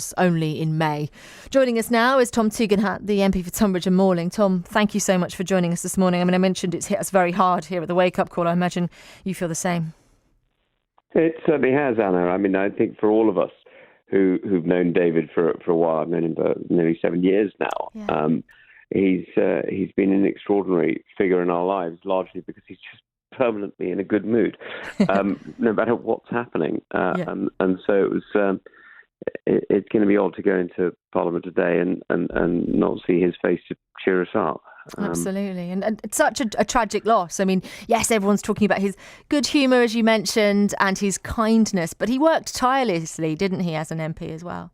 was only in May. Joining us now is Tom Tugendhat, the MP for Tonbridge and Morling. Tom, thank you so much for joining us this morning. I mean, I mentioned it's hit us very hard here at the Wake Up Call. I imagine you feel the same. It certainly has, Anna. I mean, I think for all of us who've known David for a while, I've known him for nearly 7 years now. Yeah. He's been an extraordinary figure in our lives, largely because he's just permanently in a good mood, no matter what's happening. And so it was. It's going to be odd to go into Parliament today and not see his face to cheer us up. Absolutely. And it's such a tragic loss. I mean, yes, everyone's talking about his good humour, as you mentioned, and his kindness, but he worked tirelessly, didn't he, as an MP as well?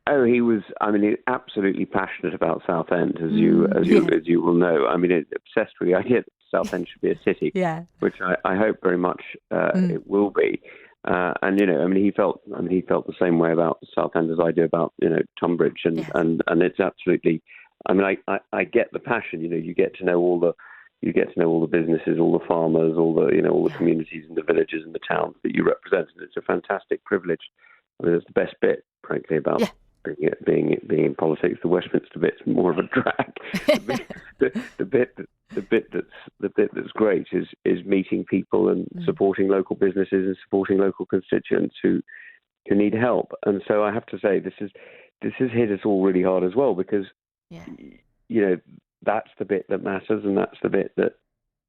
Oh, he was. I mean, absolutely passionate about Southend, as you will know. I mean, obsessed with the idea that Southend should be a city, which I hope very much it will be. And he felt the same way about Southend as I do about Tunbridge, and it's absolutely. I mean, I get the passion. You get to know all the businesses, all the farmers, all the communities and the villages and the towns that you represent, and it's a fantastic privilege. I mean, it's the best bit, frankly, about being in politics. The Westminster bit's more of a drag. the bit that's great is meeting people and supporting local businesses and supporting local constituents who need help. And so I have to say this has hit us all really hard as well, because that's the bit that matters, and that's the bit that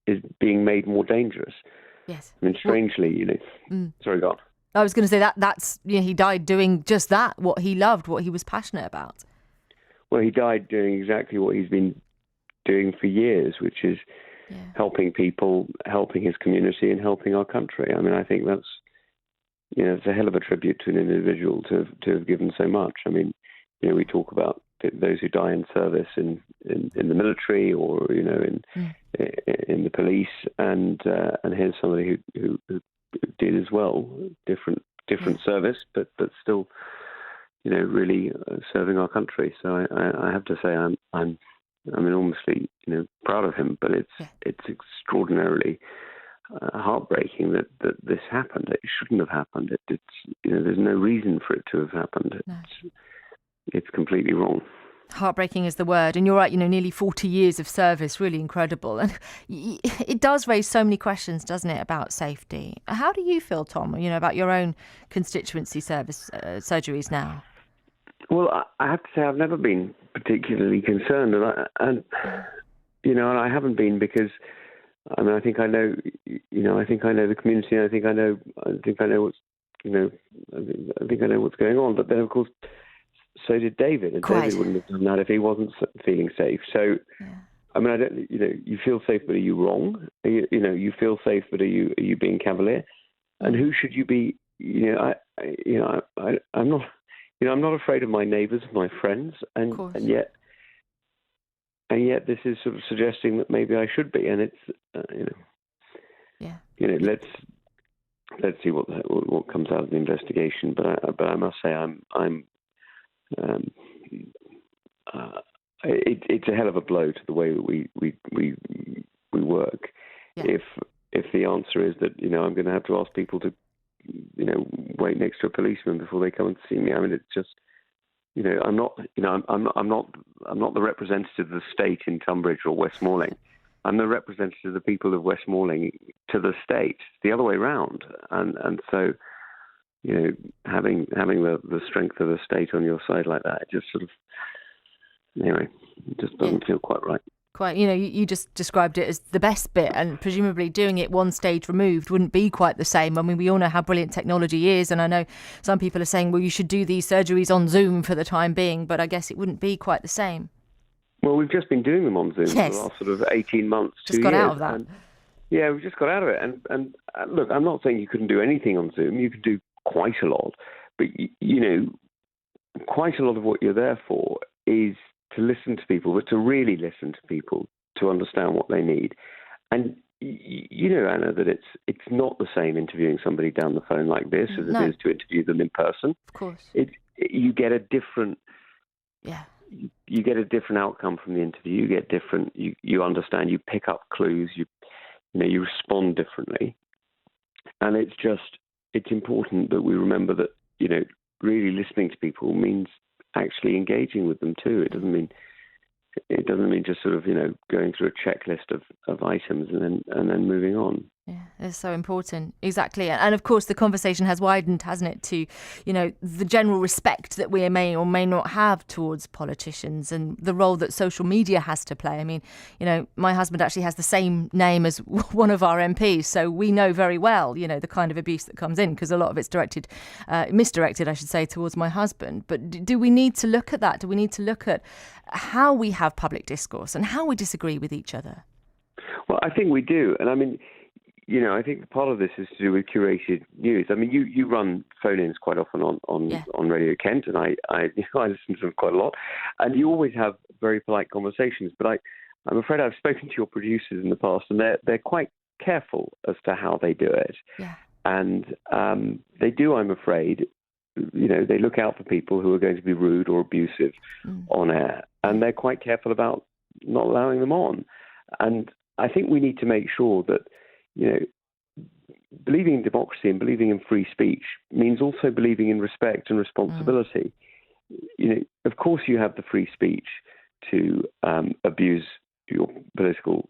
is being made more dangerous. Yes. I mean, strangely, Sorry, go on. I was going to say that's he died doing just that, what he loved, what he was passionate about. Well, he died doing exactly what he's been doing for years, which is helping people, helping his community, and helping our country. I mean, I think that's it's a hell of a tribute to an individual to have given so much. I mean, we talk about those who die in service in the military or in the police, and here's somebody who did as well, different service, but still, really serving our country. So I have to say I'm enormously proud of him, but it's extraordinarily heartbreaking that this happened. It shouldn't have happened. It's there's no reason for it to have happened. It's completely wrong. Heartbreaking is the word. And you're right, nearly 40 years of service, really incredible. And it does raise so many questions, doesn't it, about safety. How do you feel, Tom, about your own constituency service surgeries now? Well, I have to say I've never been particularly concerned, and I haven't been because, I mean, I think I know the community, and I think I know what's, I think I know what's going on. But then, of course, so did David, and David wouldn't have done that if he wasn't feeling safe. So, I mean, I don't. You feel safe, but are you wrong? You feel safe, but are you being cavalier? And who should you be? I'm not. I'm not afraid of my neighbours, my friends, and yet this is sort of suggesting that maybe I should be. And it's let's see what comes out of the investigation. But I must say it's a hell of a blow to the way that we work. If the answer is that I'm going to have to ask people to wait next to a policeman before they come and see me. I mean, it's just I'm not the representative of the state in Tunbridge or Westmoreland. I'm the representative of the people of Westmoreland to the state. It's the other way around, and so having the strength of the state on your side like that, it just sort of it just doesn't feel quite right. Quite, you just described it as the best bit, and presumably doing it one stage removed wouldn't be quite the same. I mean, we all know how brilliant technology is, and I know some people are saying, well, you should do these surgeries on Zoom for the time being, but I guess it wouldn't be quite the same. Well, we've just been doing them on Zoom for the last sort of 18 months, just got out of that. We've just got out of it. And look, I'm not saying you couldn't do anything on Zoom. You could do quite a lot, but quite a lot of what you're there for is to listen to people, but to really listen to people, to understand what they need. And Anna, that it's not the same interviewing somebody down the phone like this as it is to interview them in person. Of course. You get a different you get a different outcome from the interview. You get different. You understand. You pick up clues. You respond differently. And it's important that we remember that really listening to people means actually engaging with them too. It doesn't mean just sort of, going through a checklist of items and then moving on. Yeah, it's so important. Exactly. And of course, the conversation has widened, hasn't it, to, the general respect that we may or may not have towards politicians and the role that social media has to play. I mean, my husband actually has the same name as one of our MPs, so we know very well, the kind of abuse that comes in, because a lot of it's misdirected, I should say, towards my husband. But do we need to look at that? Do we need to look at how we have public discourse and how we disagree with each other? Well, I think we do. And I mean, I think part of this is to do with curated news. I mean, you run phone-ins quite often on Radio Kent, and I listen to them quite a lot. And you always have very polite conversations. But I'm afraid I've spoken to your producers in the past, and they're quite careful as to how they do it. Yeah. And they do, I'm afraid, they look out for people who are going to be rude or abusive on air, and they're quite careful about not allowing them on. And I think we need to make sure that, believing in democracy and believing in free speech means also believing in respect and responsibility. Of course you have the free speech to abuse your political,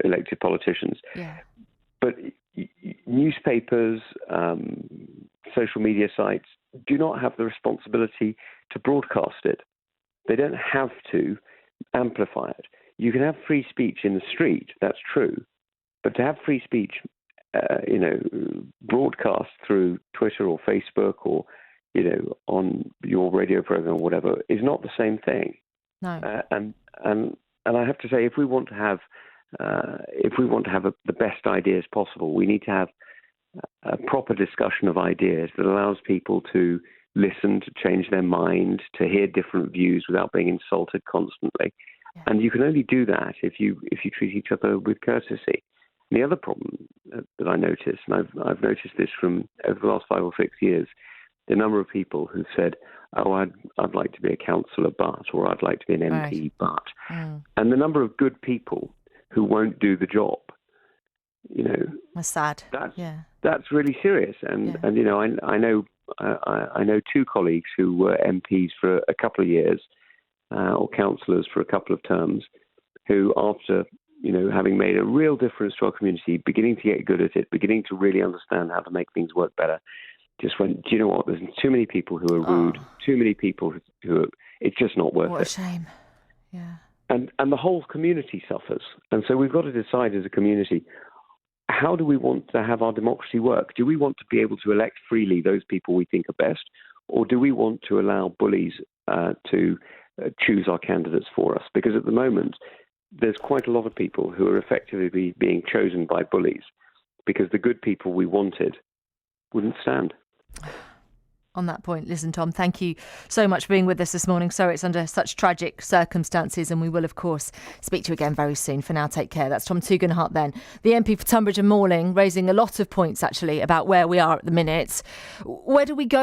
elected politicians. Yeah. But newspapers, social media sites do not have the responsibility to broadcast it. They don't have to amplify it. You can have free speech in the street, that's true, but to have free speech, broadcast through Twitter or Facebook or, on your radio program or whatever, is not the same thing. No. And I have to say, if we want to have the best ideas possible, we need to have a proper discussion of ideas that allows people to listen, to change their mind, to hear different views without being insulted constantly. Yeah. And you can only do that if you treat each other with courtesy. And the other problem that I noticed, and I've noticed this from over the last 5 or 6 years, the number of people who've said, "Oh, I'd like to be a councillor, but," or "I'd like to be an MP, but," and the number of good people who won't do the job. That's sad. That's really serious. And I know 2 colleagues who were MPs for a couple of years, or councillors for a couple of terms, who after, having made a real difference to our community, beginning to get good at it, beginning to really understand how to make things work better, just went, do you know what, there's too many people who are rude, too many people who are, it's just not worth it. What a shame. Yeah. And the whole community suffers. And so we've got to decide as a community, how do we want to have our democracy work? Do we want to be able to elect freely those people we think are best? Or do we want to allow bullies to choose our candidates for us? Because at the moment, there's quite a lot of people who are effectively being chosen by bullies because the good people we wanted wouldn't stand. On that point, listen, Tom, thank you so much for being with us this morning. Sorry it's under such tragic circumstances, and we will, of course, speak to you again very soon. For now, take care. That's Tom Tugendhat then, the MP for Tunbridge and Malling, raising a lot of points, actually, about where we are at the minute. Where do we go?